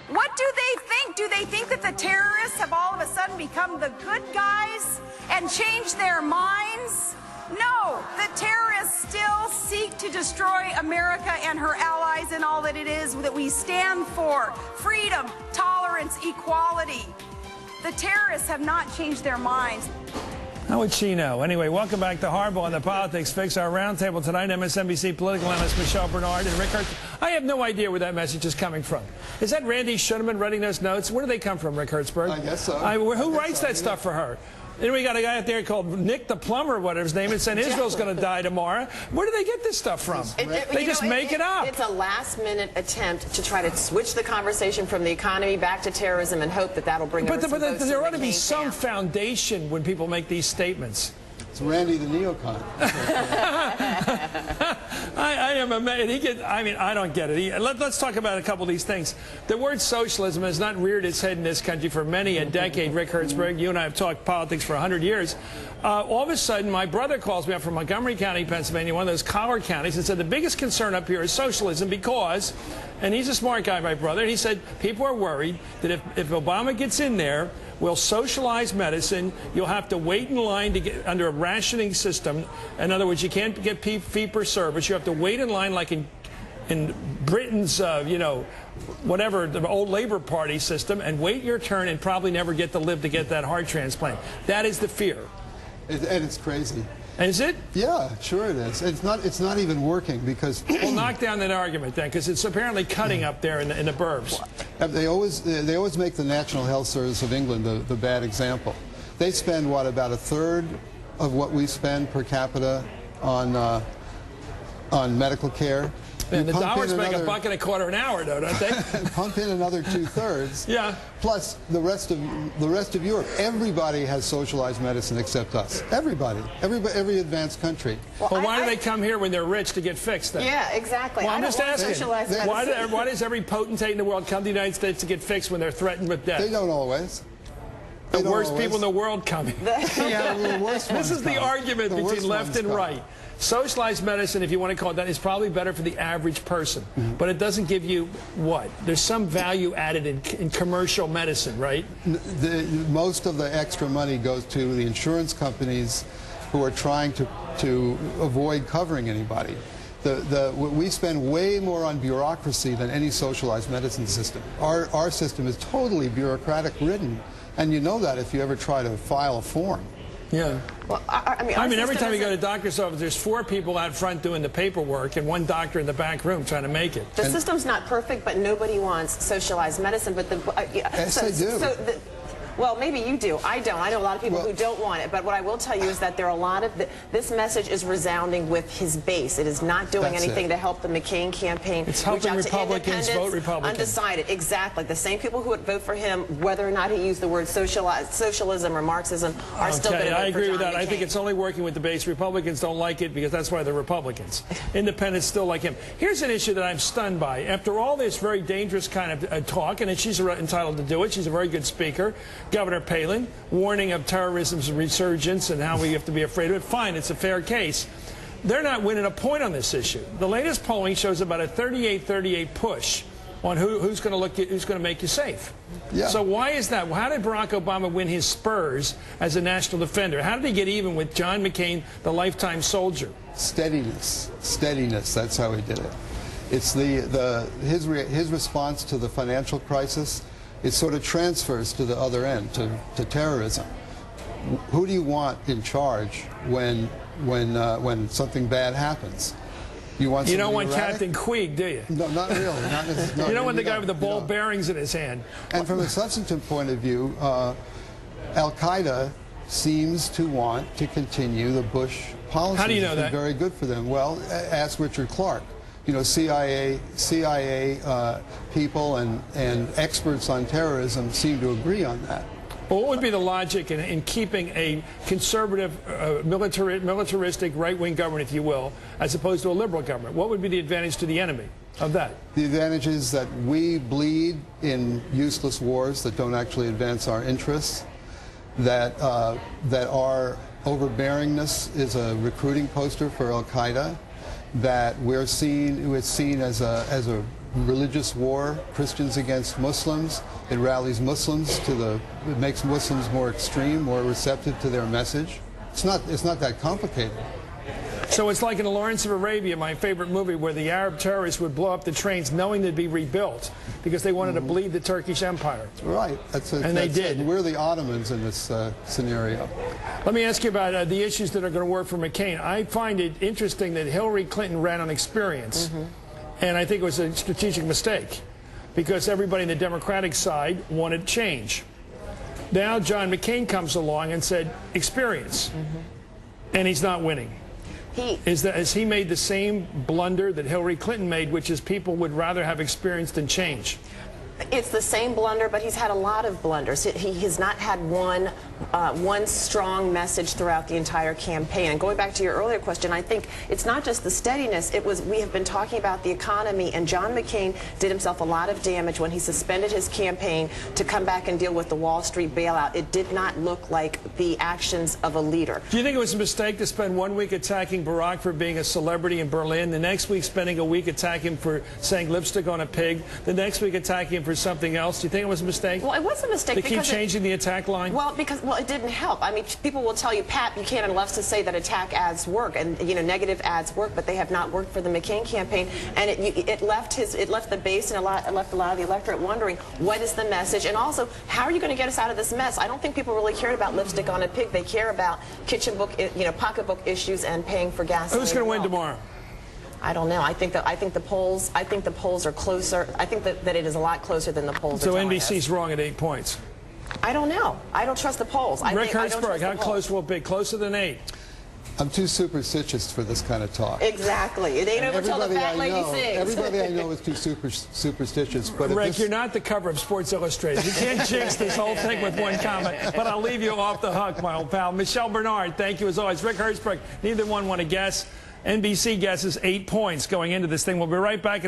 What do they think? Do they think that the terrorists have all of a sudden become the good guys and changed their minds? No, the terrorists still seek to destroy America and her allies and all that it is that we stand for. Freedom, tolerance, equality. The terrorists have not changed their minds. How would she know? Anyway, welcome back to Hardball and the Politics Fix. Our roundtable tonight, MSNBC political analyst Michelle Bernard and Rick Hertzberg. I have no idea where that message is coming from. Is that Randy Schuneman writing those notes? Where do they come from, Rick Hertzberg? I guess so. Who writes that stuff for her? Then we got a guy out there called Nick the Plumber, whatever his name is, saying Israel's going to die tomorrow. Where do they get this stuff from? They just make it up. It's a last-minute attempt to try to switch the conversation from the economy back to terrorism and hope that that'll bring over some votes to the McCain camp. There ought to be some foundation when people make these statements. It's Randy the neocon. I am amazed. I don't get it. Let's talk about a couple of these things. The word socialism has not reared its head in this country for many a decade. Rick Hertzberg, you and I have talked politics for 100 years. All of a sudden, my brother calls me up from Montgomery County, Pennsylvania, one of those collar counties, and said the biggest concern up here is socialism because, and he's a smart guy, my brother, and he said people are worried that if Obama gets in there, we'll socialize medicine. You'll have to wait in line to get under a rationing system. In other words, you can't get fee per service. You have to wait in line like in Britain's, whatever, the old Labor Party system, and wait your turn and probably never get to live to get that heart transplant. That is the fear. And it's crazy. Is it? Yeah, sure it is. It's not even working because... Well, knock down that argument then, because it's apparently cutting up there in the burbs. They always make the National Health Service of England the bad example. They spend, what, about a third of what we spend per capita on medical care. And the dollars make $1.25 an hour, though, don't they? Pump in another 2/3. Yeah. Plus the rest of Europe. Everybody has socialized medicine except us. Everybody. Every advanced country. Well, why do they come here when they're rich to get fixed then? Yeah, exactly. Well, I'm just asking. Why Does every potentate in the world come to the United States to get fixed when they're threatened with death? They don't always. The worst people in the world come here. Yeah, the worst ones This is the argument between left and right. Socialized medicine, if you want to call it that, is probably better for the average person. But it doesn't give you what? There's some value added in commercial medicine, right? Most of the extra money goes to the insurance companies who are trying to avoid covering anybody. We spend way more on bureaucracy than any socialized medicine system. Our system is totally bureaucratic-ridden, and you know that if you ever try to file a form. Yeah. Well, every time you go to the doctor's office, there's 4 people out front doing the paperwork and 1 doctor in the back room trying to make it. The system's not perfect, but nobody wants socialized medicine. But yes, I do. Well, maybe you do. I don't. I know a lot of people who don't want it. But what I will tell you is that there are a lot of... this message is resounding with his base. It is not doing anything to help the McCain campaign. It's helping Republicans vote Republican. Undecided. Exactly. The same people who would vote for him, whether or not he used the word socialism or Marxism, are still going to vote for I agree with John that. McCain. I think it's only working with the base. Republicans don't like it because that's why they're Republicans. Independents still like him. Here's an issue that I'm stunned by. After all this very dangerous kind of talk, and she's entitled to do it, she's a very good speaker, Governor Palin, warning of terrorism's resurgence and how we have to be afraid of it. Fine, it's a fair case. They're not winning a point on this issue. The latest polling shows about a 38-38 push on who's going to make you safe. Yeah. So why is that? How did Barack Obama win his spurs as a national defender? How did he get even with John McCain, the lifetime soldier? Steadiness. Steadiness. That's how he did it. It's his response to the financial crisis. It sort of transfers to the other end, to terrorism. Who do you want in charge when something bad happens? You don't want Captain Queeg, do you? No, not really. You don't want the guy with the ball bearings in his hand. And from a substantive point of view, Al-Qaeda seems to want to continue the Bush policy. How do you know that? Very good for them. Well, ask Richard Clark. You know, CIA people and experts on terrorism seem to agree on that. Well, what would be the logic in keeping a conservative, militaristic, right-wing government, if you will, as opposed to a liberal government? What would be the advantage to the enemy of that? The advantage is that we bleed in useless wars that don't actually advance our interests, that our overbearingness is a recruiting poster for Al-Qaeda, that it's seen as a religious war, Christians against Muslims. It rallies Muslims it makes Muslims more extreme, more receptive to their message. It's not that complicated. So it's like in Lawrence of Arabia, my favorite movie, where the Arab terrorists would blow up the trains knowing they'd be rebuilt because they wanted to bleed the Turkish Empire. Right. They did. We're the Ottomans in this scenario. Let me ask you about the issues that are going to work for McCain. I find it interesting that Hillary Clinton ran on experience, and I think it was a strategic mistake because everybody in the Democratic side wanted change. Now John McCain comes along and said, experience, and he's not winning. Has he made the same blunder that Hillary Clinton made, which is people would rather have experience than change? It's the same blunder, but he's had a lot of blunders. He has not had one strong message throughout the entire campaign. And going back to your earlier question, I think it's not just the steadiness. We have been talking about the economy, and John McCain did himself a lot of damage when he suspended his campaign to come back and deal with the Wall Street bailout. It did not look like the actions of a leader. Do you think it was a mistake to spend 1 week attacking Barack for being a celebrity in Berlin, the next week spending a week attacking him for saying lipstick on a pig, the next week attacking him for something else? Do you think it was a mistake? Well, it was a mistake. To keep changing the attack line? Well, it didn't help. I mean, people will tell you, Pat Buchanan loves to say that attack ads work, and negative ads work, but they have not worked for the McCain campaign. And it left the base and it left a lot of the electorate wondering, what is the message, and also, how are you going to get us out of this mess? I don't think people really cared about lipstick on a pig. They care about pocketbook issues and paying for gas. Who's going to win tomorrow? I don't know. I think the polls are closer. I think that it is a lot closer than the polls are telling us. So NBC's wrong at 8 points. I don't know. I don't trust the polls. Rick Hertzberg, how close will it be? Closer than 8? I'm too superstitious for this kind of talk. Exactly. It ain't over till the fat lady sings. Everybody I know is too superstitious. But Rick, you're not the cover of Sports Illustrated. You can't jinx this whole thing with one comment. But I'll leave you off the hook, my old pal. Michelle Bernard, thank you as always. Rick Hertzberg, neither one want to guess. NBC guesses 8 points going into this thing. We'll be right back.